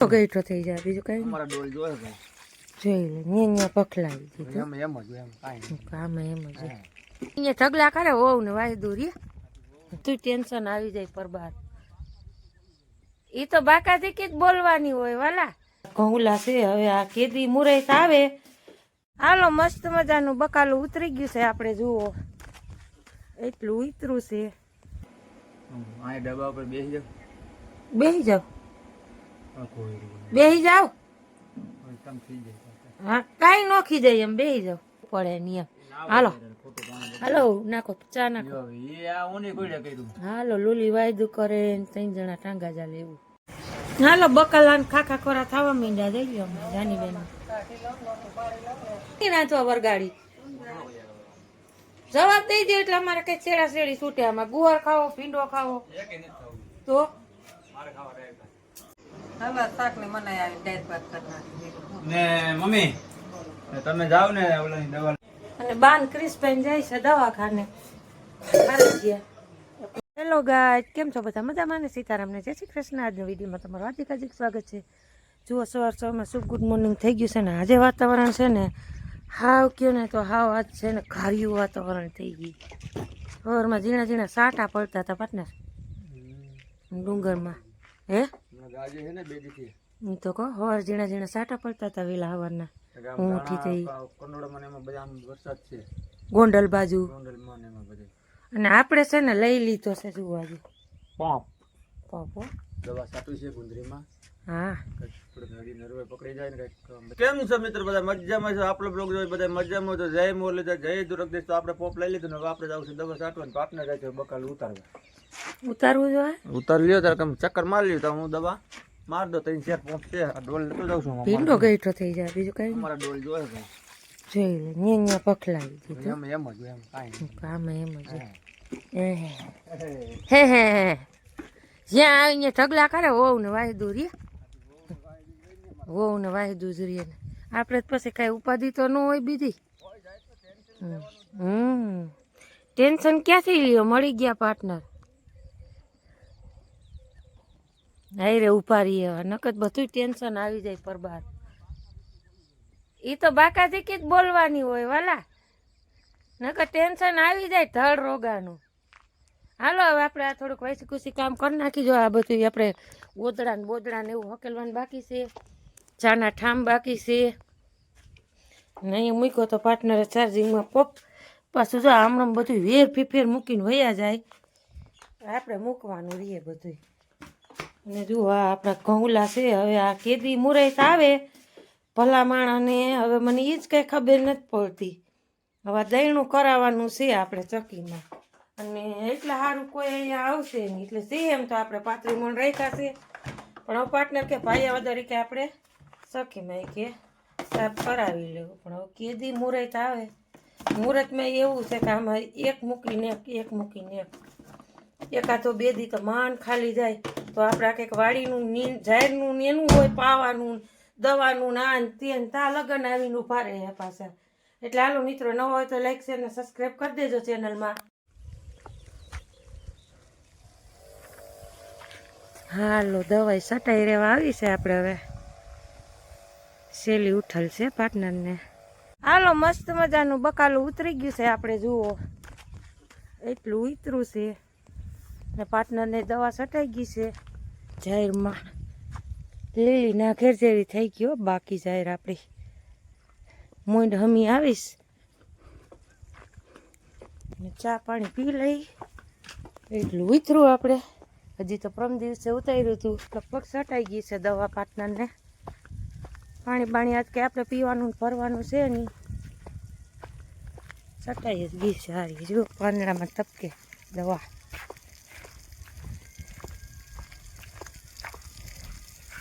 તો ગઈઠો થઈ જાય બીજું કઈ અમારા ડોલ જોવે ભાઈ જોઈ લે અહીંયા પખલાવી દીધું એમ જ એમ કાંઈ કામ એમ જ અહીંયા ઢગલા કરે હોવ ને વાયદું રે તું ટેન્શન આવી જાય પર બાર એ તો બાકાથી કે જ બોલવાની હોય વાલા ઘઉલા છે હવે આ કેદી મુરઈ આવે હાલો મસ્ત મજાનું બકાલું ઉતરી ગયું છે આપણે જુઓ એટલું ઉતરું છે આ ડબ્બા પર બેસી જાવ બેસી જાવ બેસી જાવ હા કાંઈ નોખી જાય એમ બેસી જાવ પડે નિયમ હાલો હાલો નાખો ચા નાખો હાલો લુલી વાયદું કરે ને 3 જણા ટાંગા જા લેવું હાલો બકાલાન ખાખા ખોરા થવા માંડ્યા જઈ ગયો જાની બેન નાચવા વરગાડી જવાબ દઈ દે એટલે અમારે કઈ છેડા છેડી છૂટે આમાં ગુવાર ખાવો ભીંડો ખાવો તો ને મમ્મી તમે જાવ ને ઓલાની દવા અને બાન ક્રિસ્પાઈન જાય છે દવાખાને હેલો ગાઈસ કેમ છો બધા મજામાં ને સીતારામને જય શ્રી કૃષ્ણ આજનો વિડીયોમાં તમારું હાર્દિક સ્વાગત છે જુઓ સવારમાં શુભ ગુડ મોર્નિંગ થઈ ગયું છે ને આજે વાતાવરણ છે ને હાવ કયો ને તો હાવ આજ છે ને ખાર્યું વાતાવરણ થઈ ગયું સવારમાં ઝીણા ઝીણા સાટા પડતા હતા પાટનર ડુંગરમાં હે હું તો કહો હવાર ઝીણા ઝીણા સાટા પડતા હતા વેલા હવારના હું ઉઠી થઈ ગોંડલ બાજુ અને આપણે છે ને લઈ લીધો છે જોવાજુ પોપ પોપો દવા સાટું છે ગુંદરીમાં હા પકડી જાય ને કેમ છે મિત્ર બધા મજામાં છે આપણો બ્લોગ જોઈ બધા મજામાં તો જય મોરલે જય દુરકદેશ તો આપણે પોપ લઈ લીધું ને હવે આપણે જાવ છે દવા સાટવાનું પાટને જાય છે બકાલ ઉતારવા ઉતારવું જોઈએ ઉતારી લ્યો ત્યારે કમ ચક્કર મારી લ્યો તો હું દવા માર દો 3-4 પોપ છે આ ડોલ લેતો જાઉં છું ભીંડો ગઈઠો થઈ જાય બીજું કઈ અમારા ડોલ જોવે ભાઈ જોઈ લે અહીંયા પખલાવી દીધું એમ જ એમ કાંઈ કામ એમ જ હે હે જ્યાં અહીંયા ઢગલા કરે હોવ ને વાયદું રે હોવ ને વાયદું જ રે ને આપણે પછી કાંઈ ઉપાધિ તો ન હોય બીજી ટેન્શન ક્યાંથી લ્યો મળી ગયા પાર્ટનર હાઈ રે ઉભા રહીએ નકદ બધું ટેન્શન આવી જાય પર બાર એ તો બાકાથી કે જ બોલવાની હોય વાલા નકર ટેન્શન આવી જાય ધડ રોગાનું હાલો હવે આપણે આ થોડુંક વાયસી ખુશી કામ કરી નાખી જો આ બધું આપણે ગોદડા ને બોદડા ને એવું હકેલવાનું બાકી છે ચાના ઠામ બાકી છે ને અહીંયા મૂક્યો તો પાર્ટનરે ચાર્જિંગમાં પોપ પાછું જો આમણાં બધું વેર ફીફેર મૂકીને વયા જાય આપણે મૂકવાનું રહીએ બધું અને જુઓ આ આપણા ઘઉલા છે હવે આ કેદી મુરઈ આવે ભલા માણાને હવે મને એ જ કંઈ ખબર નથી પડતી હવે દહીણું કરાવવાનું છે આપણે ચકીમાં અને એટલે સારું કોઈ અહીંયા આવશે નહીં એટલે છે એમ તો આપણે 35 મણ રાખ્યા છે પણ હવે પાર્ટનર કે ભાઈ વધારે કે આપણે ચકીમાં કે સાફ કરાવી લેવું પણ હવે કેદી મુહૂર્ત આવે મુહૂર્તમાં એવું છે કે આમાં એક મૂકીને એકાદો 2 દી તો માંડ ખાલી જાય તો આપણે કંઈક વાડીનું જાહેરનું એનું હોય પાવાનું દવાનું ના તેન તા લગન આવીને ઉભા રહે પાછા એટલે હાલો મિત્રો ન હોય તો લાઈક શેર ને સબસ્ક્રાઈબ કરી દેજો ચેનલમાં હાલો દવાઈ સટાઈ રહેવા આવી છે આપણે હવે સેલી ઉઠલ છે પાર્ટનરને હાલો મસ્ત મજાનું બકાલું ઉતરી ગયું છે આપણે જુઓ એટલું ઉતરું છે ને પાર્ટનરને દવા સટાઈ ગઈ છે જાહેરમાં લીલી ના ઘેર જેવી થઈ ગયો બાકી જાહેર આપણી મોંડ હમી આવીશ ને ચા પાણી પી લઈ એટલું ઉતરું આપણે હજી તો પ્રમ દિવસે ઉતાર્યું હતું લગભગ સટાઈ ગઈ છે દવા પાર્ટનરને પાણી આજ કે આપણે પીવાનું ભરવાનું છે નહીં સટાઈ જ ગઈ છે સારી જો પાંદડામાં ટપકે દવા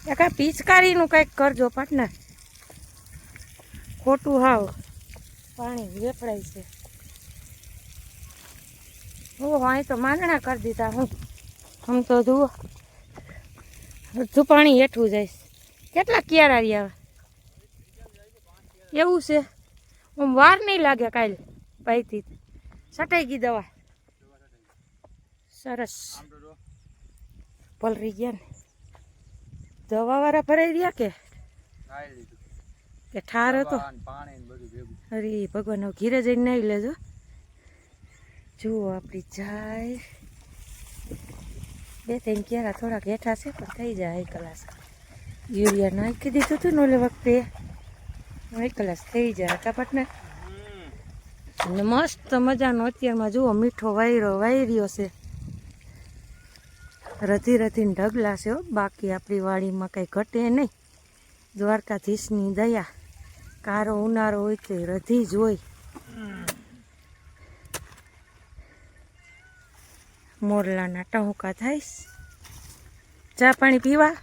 કાંઈ પિચકારીનું કંઈક કરજો પાર્ટનર ખોટું હાવ પાણી વેફડાય છે ઓહ અહીં તો માંદણા કરી દીધા હું તો જુઓ અડધું પાણી હેઠું જાય કેટલા ક્યારા આવે એવું છે આમ વાર નહીં લાગે કાલે પાઈથી સટાઈ ગઈ દવા સરસ પલરી ગયા ને દવાવાળા ભરાઈ રહ્યા કે નાઈ લીધું કે ઠાર હતો પાણી ને બધું ભેગું અરે ભગવાન હવે ઘીરે જઈને નાઈ લેજો જુઓ આપણી જાય 2-3 કેરા થોડાક હેઠા છે પણ થઈ જાય 1 કલાક યુરિયા નાખી દીધું હતું ને ઓલે વખતે 1 કલાક થઈ જાય કાપટને અને મસ્ત મજાનો અત્યારમાં જુઓ મીઠો વાયર્યો છે રધી રધીને ઢગલા છે હો બાકી આપણી વાડીમાં કંઈ ઘટે નહીં દ્વારકાધીશની દયા કારો ઉનાળો હોય તો રધી જ હોય મોરલાના ટહુકા થાઈશ ચા પાણી પીવા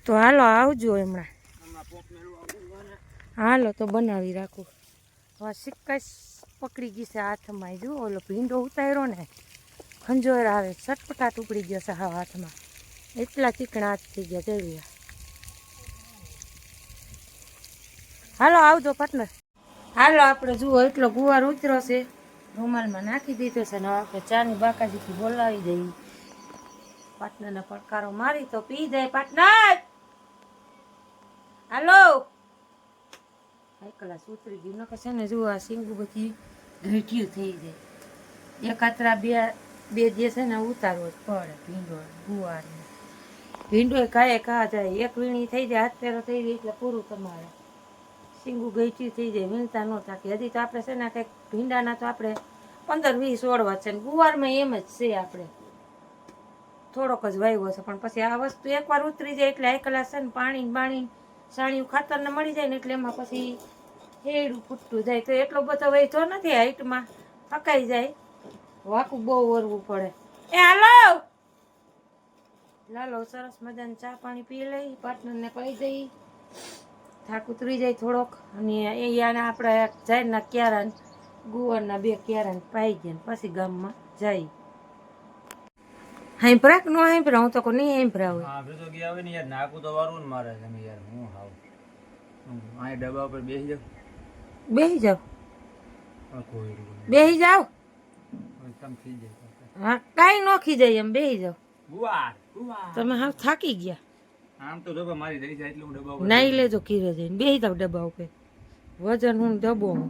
તો હાલો આવજો હમણાં હાલો તો બનાવી રાખું હવે સિક્કાશ પકડી ગઈ છે હાથમાં જો ઓલો ભીંડો ઉતાર્યો ને ખંજોર આવે ચટપટાટ ઉપડી ગયો છે હા હાથમાં એટલા ચીકણા હાથ થઈ ગયા જોઈ હાલો આવજો પાર્ટનર હાલો આપણે જુઓ એટલો ગુવાર ઉતરો છે રૂમાલમાં નાખી દીધો છે ને આપણે ચાની બાકાજીથી બોલાવી દઈએ પાર્ટનરને પડકારો મારી તો પી જાય પાર્ટનર હાલો 1 કલાક ઉતરી ગયું નકર છે ને જુઓ આ સિંગુ બધી ઘેટિયું થઈ જાય એક આતરા બે જે છે ને ઉતારવો જ પડે ભીંડો ગુવાર ભીંડો કાંઈ કા જાય એક વીણી થઈ જાય હાથ પેરો થઈ જાય એટલે પૂરું તમારે સિંગુ ગઈટી થઈ જાય વીણતા ન થાકી હજી તો આપણે છે ને કંઈક ભીંડાના તો આપણે 15-20 ઓળવા છે ને ગુવારમાં એમ જ છે આપણે થોડોક જ વાવ્યો છે પણ પછી આ વસ્તુ એકવાર ઉતરી જાય એટલે 1 કલાક છે ને પાણી બાણી સાણિયું ખાતરને મળી જાય ને એટલે એમાં પછી હેડું ફૂટતું જાય તો એટલો બધો વહેતો નથી હાઈટમાં થકાઈ જાય વાકું બહુ વરવું પડે એ હાલો લાલો સરસ મજાની ચા પાણી પી લઈ પાર્ટનરને કહી દઈ થાક ઉતરી જાય થોડોક અને અહીંયાના આપણે જાહેરના ક્યારા ગુવારના 2 ક્યારા પાઈ ગયા પછી ગામમાં જાય હાંભરા કે ન હાંભરા હું તો કોઈ નહીં હાંભરા હોય હા તો ગયા હોય ને યાર નાકું તો વારું ને મારે છે યાર હું હાવ આ ડબ્બા પર બેસી જાવ બેસી જાવ કોઈ બેસી જાવ તમ થઈ જાય હા કાંઈ ન ખીજાય એમ બેસી જાવ ગુવાર તમે હાવ થાકી ગયા આમ તો ડબ્બા મારી દઈ જાય એટલે હું ડબ્બા ઉપર નાઈ લેજો કીરે જઈને બેસી જાવ ડબ્બા ઉપર વજન હું ડબ્બો હું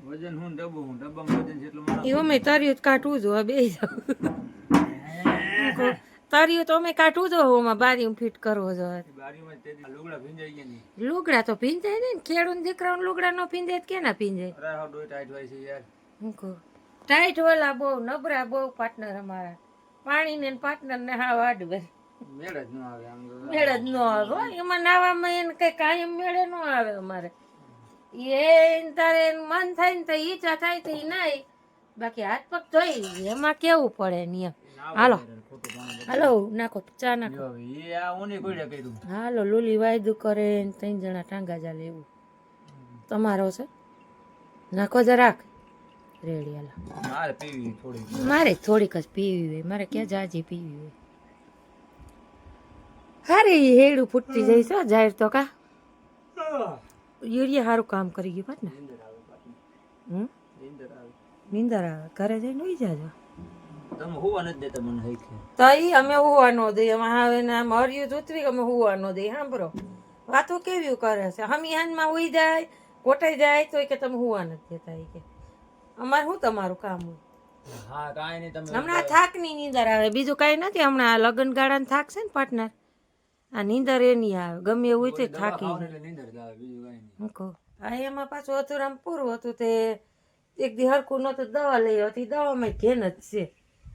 વજન હું ડબ્બામાં વજન જેટલું મારા એ અમે તર્યું કાઢવું જો બેસી જાવ તર્યું તો અમે કાઢવું જો ઓમાં બારી ફિટ કરવો જો બારીમાં તે લુગડા ભીંજાઈ ગયા ની લુગડા તો ભીંજાય ને ખેડૂત દીકરાઓને લુગડા ન ભીંજાય તો કેના ભીંજાય અરે હા ડોય ટાઈટ હોય છે યાર હું કહું ટાઈટ વાલા બહુ નબળા બહુ પાર્ટનર અમારા પાણી ને પાર્ટનર ને હા વાડવે મેળ જ ન આવે આમ તો મેળ જ ન આવે હો. એમાં નાવામાં એને કઈ કાયમ મેળે ન આવે અમારે એ તારે મન થાય ને તો ઈચ્છા થાય તો નાય બાકી હાથ પગ ધોઈ એમાં કેવું પડે નિયમ હાલો હાલો નાખો ચા નાખો એ આ ઓની કોઈડે કર્યું હાલો લુલી વાયદું કરે ને 3 જણા ટાંગા ચાલે એવું તમારો છે નાખો જરાક રેડી હાલો મારે પીવી થોડી મારે થોડીક જ પીવી હોય મારે ક્યાં જાજી પીવી હોય હારી હેડું ફૂટતી જઈશ હો જાહેર તો કા યુરિયા સારું કામ કરી ગયું પાટ ને નીંદર આવે ઘરે જઈને હોઈ જાજો તમે હોવા નથી દેતા મને હઈ કે તો ઈ અમે હોવા ન દઈએ અમે હવે ને આમ હરિયું ઉતરી અમે હોવા ન દઈએ સાંભળો વાતો કેવી કરે છે હમી હાનમાં હોઈ જાય કોટાઈ જાય તો કે તમે હોવા નથી દેતા ઈ કે અમારે શું તમારું કામ હોય હા કાઈ નહીં તમે હમણાં થાકની નીંદર આવે બીજું કાંઈ નથી હમણાં આ લગ્ન ગાળાને થાક છે ને પાર્ટનર આ નીંદર એ નહીં આવે ગમે એવું હોય તો થાકી જાય એટલે નીંદર જ આવે બીજું કાઈ નહીં હું કહું આ એમાં પાછું અથુરામ પૂરું હતું તે એક દી હરખું નહોતું દવા લઈ હતી દવામાં ઘેન જ છે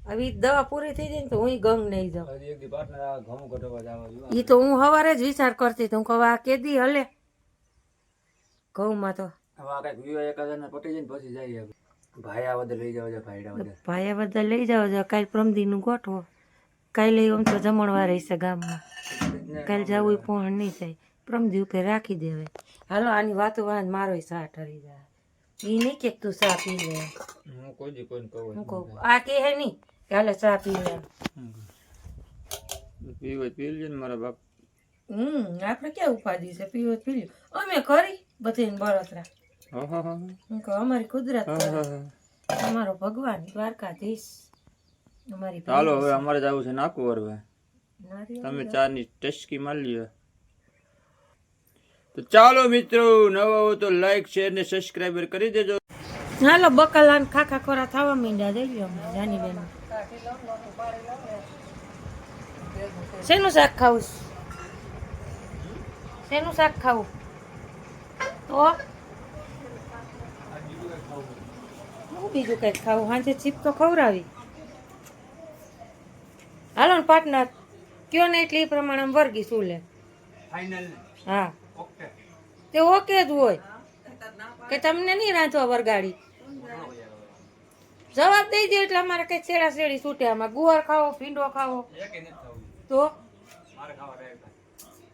હવે ઈ દવા પૂરી થઈ જાય ને તો હું ગંગ નહીં જાઉં હજી એક દી પાર્ટનર આ ઘઉં કટવા જાવ એ તો હું સવારે જ વિચાર કરતી હતી હું કહું આ કેદી હલે ઘઉંમાં તો હવે આ કઈક વિવાહ 1000 પટી જાય ને પછી જાય ભાઈ આ વધે લઈ જાવ છે ભાઈડા વધે ભાઈ બધા લઈ જાવ છો કાલ પ્રમદીનું ગોઠવો કાલે આમ તો જમણવાર રહેશે ગામમાં કાલે જવું પહોંચ નહીં થાય પ્રમદી ઉપર રાખી દેવાય હાલો આની વાતો વાત મારો સા ઠરી જાય એ નહીં કે તું ચા પી લે હું કોઈ દી કોઈને કહું હું કહું આ કે હે નહીં કે હાલે ચા પી લે પીવો પી લે ને મારા બાપ આપણે ક્યાં ઉપાધિ છે પીવો પી લ્યો અમે કરી બધી બળતરા હું કહું અમારી કુદરત અમારો ભગવાન દ્વારકાધીશ અમારી ચાલો હવે અમારે જવું છે નાકુ વરવા તમે ચાની ટચકી મારી લ્યો. તો ચાલો મિત્રો, નવા હો તો લાઈક શેર ને સબસ્ક્રાઈબર કરી દેજો. હાલો બકાલાન ખાખા ખોરા થવા માંડ્યા જઈ લો જાની બેન. શેનું શાક ખાવું? શેનું શાક ખાવું? તો હું બીજું કંઈક ખાવું? સાંજે ચીપ તો ખવડાવી. હાલો ને પાર્ટનર, કયો ને એટલે એ પ્રમાણે વર્ગી શું લે? ફાઇનલ. હા ઓકે. તે ઓકે જ હોય કે તમને નહીં રાંધવા વરગાડી. જવાબ દઈ દે એટલે અમારે કઈ છેડા છેડી છૂટે. આમાં ગુવાર ખાવો, ભીંડો ખાવો, તો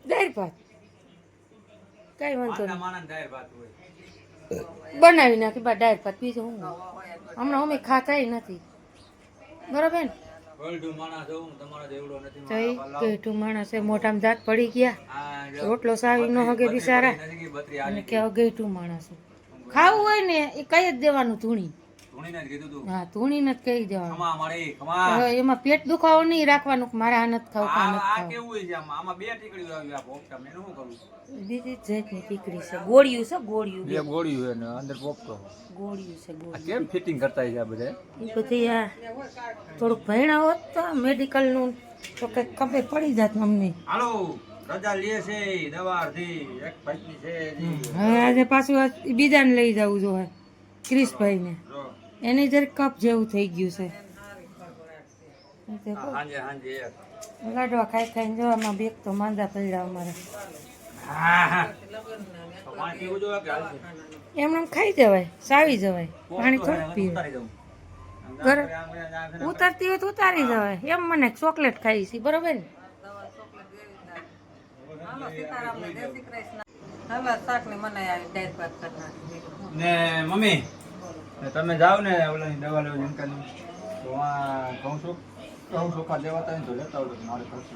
દાળ ભાત કઈ વાંધો નહીં, બનાવી નાખી બા દાળ ભાત. બીજું હું હમણાં અમે ખાતા નથી, બરાબર ને? ગેઠું માણસ છે, મોઢામાં દાંત પડી ગયા, રોટલો સાવી ન હગે બિચારા, અને કેવો ગેઠું માણસ. ખાવું હોય ને એ કઈ જ દેવાનું ધૂણી. હા ધૂણી નથી કહી દેવાનું. એમાં પેટ દુખાવો નહીં રાખવાનું કે મારે આ નથી ખાવું, આ નથી ખાવું. બીજી જાતની ટીકડી છે, ગોળિયું છે, ગોળિયું ગોળિયું અંદર પોપટો ગોળિયું છે, ગોળિયું. કેમ ફિટિંગ કરતા છે આ બધા? એ બધી આ થોડુંક ભણ્યા હોત તો મેડિકલનું તો કંઈક ખબર પડી જાત અમને. હાલો રજા લે છે દવા અડધી એક ભાઈની છે. હવે આજે પાછું બીજાને લઈ જવું જોઈએ, ક્રિશભાઈને. એને જરીક કપ જેવું થઈ ગયું છે. હાંજે હાંજે લાડવા ખાઈ ખાઈને જવામાં બેગ તો માંદા પડ્યા અમારે. પાણી પીવું જોઈએ કે હાલશે? એમને એમ ખાઈ જવાય, સાવી જવાય, પાણી થોડુંક પીવે. ઘર ઉતરતી હોય તો ઉતારી જવાય. એમ મને ચોકલેટ ખાઈ છે, બરોબર ને? ને મમ્મી તમે જાઓ ને ઓલાની દવા લેવા જનકાની, તો આ ઘઉં ચોખા લેવાતા હોય ને તો લેતા આવડે મારે ખર્ચો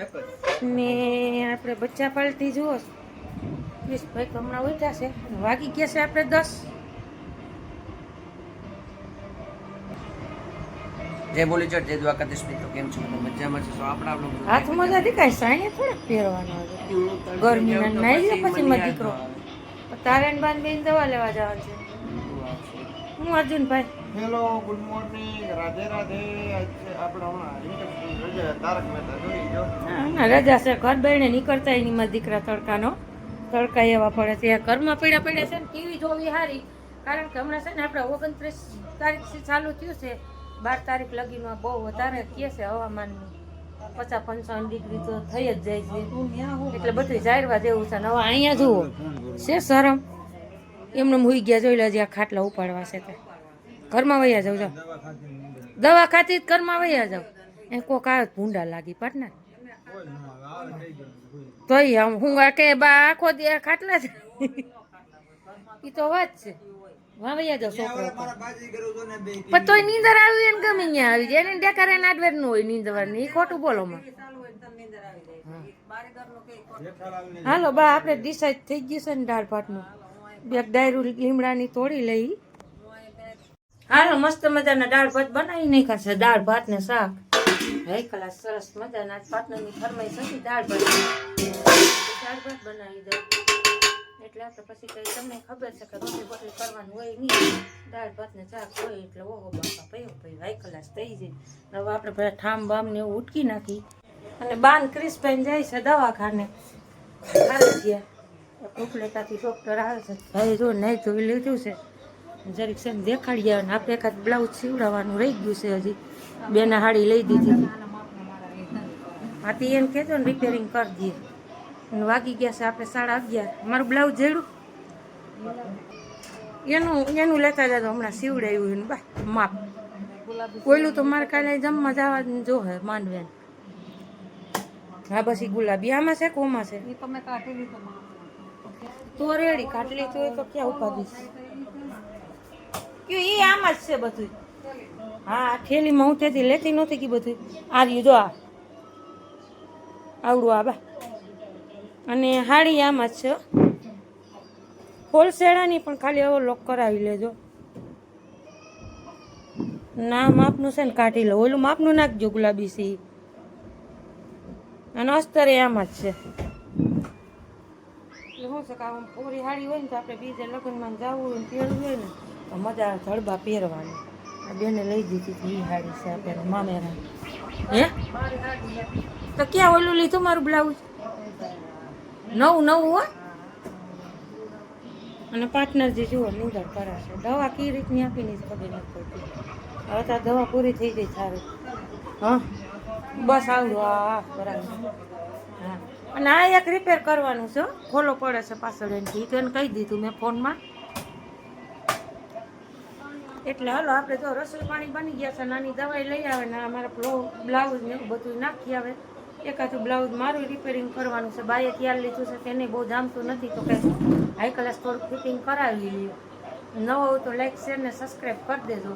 એક જ. ને આપણે બચ્ચા પાલટી જુઓ, ભાઈ હમણાં ઉઠ્યા છે, વાગી ગયા છે આપણે 10. જય બોલી ચડ જય દ્વારકાધીશ મિત્રો, કેમ છો? મજામાં છે? તો આપણા હાથમાં જ દેખાય સાંજે થોડાક પહેરવાનો ગરમીના નાઈ લે પછી મારો દીકરો તારેન બાન બેન દવા લેવા જવાનું છે. હું Arjunbhai. Hello good morning, Radhe Radhe. આપણે હમણાં રજા તારક મહેતા જોઈ જો. હા રજા છે, ઘર બહેને નીકળતા એની મારા દીકરા તડકાનો તડકા એવા પડે છે. ઘરમાં પડ્યા પડ્યા છે ને ટીવી જોવી સારી, કારણ કે હમણાં છે ને આપણે 29 તારીખથી ચાલુ થયું છે, 12 તારીખ લગીમાં બહુ વધારે કહે છે હવામાનનું, 50-55 ડિગ્રી તો થઈ જ જાય છે, એટલે બધું જાહેરવા જેવું છે. ને હવે અહીંયા જુઓ છે શરમ, એમને હુઈ ગયા જોઈ લે, જ્યાં ખાટલા ઉપાડવા છે તે ઘરમાં વયા જાવ. જાવ દવા ખાતી જ ઘરમાં વયા જાવ. એ કોક આવે ભૂંડા લાગી પાટના તોય આમ હું કે બા આખો દે ખાટલા છે. એ તો વાત છે, વાવૈયા જાવ છોકરો. પણ તોય નીંદર આવી ને ગમે ત્યાં આવી જાય, એને ડેકારે નાડવેર નું હોય નીંદવાર ની, ખોટું બોલો માં. હાલો બા આપણે ડિસાઈડ થઈ ગયું છે ને દાળ ભાત નું. બે ડાયરું લીમડાની તોડી લઈ. હાલો મસ્ત મજાના દાળ ભાત બનાવી નાખ્યા છે, દાળ ભાત ને શાક. હે કલા સરસ મજાના પાટણની ફરમાઈશ હતી દાળ ભાત બનાવી દઉં. એટલે આપણે પછી કઈ તમને ખબર છે કે રોટલી બોટલી કરવાનું હોય નહીં, દાળ ભાત ને શાક હોય એટલે ઓહો બાપા પયો ભાઈ હાઈ ક્લાસ થઈ જાય. હવે આપણે બધા ઠામ બામ ને એવું ઉટકી નાખી અને બાન ક્રિસ્પાઈને જાય છે દવાખાને. આવી ગયા ઉપલેટાથી ડૉક્ટર આવે છે, ભાઈ જો નહીં ધોઈ લીધું છે, જરીક છે ને દેખાડી આવે ને આપણે એકાદ બ્લાઉઝ સીવડાવવાનું રહી ગયું છે, હજી બેના હાડી લઈ દીધી હતી. આથી એને કહેજો ને રિપેરિંગ કરી દઈએ. અને વાગી ગયા છે આપણે 11:30. મારું બ્લાઉઝ જેડું એનું લેતા જતો, હમણાં સીવડાવ્યું એનું બા માપ. કોયલું તો મારે કાલે જમવા જવા જો હે માંડવે. હા બસ એ ગુલાબી આમાં છે કોમાં છે તો રેડી કાટલી તો એ તો ક્યાં ઉપાડી કે એ આમાં જ છે બધું. હા થેલીમાં હું તેથી લેતી નહોતી કે બધું આવ્યું જો આ આવડું આ બા. અને હાડી આમાં જ છે, હોલસેલાની પણ ખાલી એવો લોક કરાવી લેજો. ના માપનું છે ને કાઢી લો, ઓલું માપનું નાખજો ગુલાબી સી. અને અસ્તરે આમ જ છે. એટલે શું છે કે આમ પૂરી હાડી હોય ને તો આપણે બીજે લગ્નમાં જવું હોય ને પહેરવું હોય ને તો મજા આવે જડબા પહેરવાની. આ બેને લઈ દીધી હતી એ હાડી છે આપણે મામેરા. હે તો ક્યાં ઓલું લીધું મારું બ્લાઉઝ? નવું હો. અને પાર્ટનર જે જુઓ નિંદર કરે છે. દવા કઈ રીતની આપીને ખબર નથી પડતી. હવે તો દવા પૂરી થઈ ગઈ સારું. હા બસ આવડું હા બરાબર. હા અને આ એક રિપેર કરવાનું છે. ખોલો પડે છે પાછળ એનથી તો એને કહી દીધું મેં ફોનમાં. એટલે હાલો આપણે તો રસોઈ પાણી બની ગયા છે. નાની દવાઈ લઈ આવે ને અમારા બ્લાઉઝ ને એવું બધું નાખી આવે. એકાદું બ્લાઉઝ મારું રિપેરિંગ કરવાનું છે. બાએ ત્યાર લીધું છે તેને બહુ જામતું નથી તો કંઈ હાઈ ક્લાસ થોડુંક ફિટિંગ કરાવી લઈએ. નવો હોય તો લાઈક શેર ને સબસ્ક્રાઈબ કરી દેજો.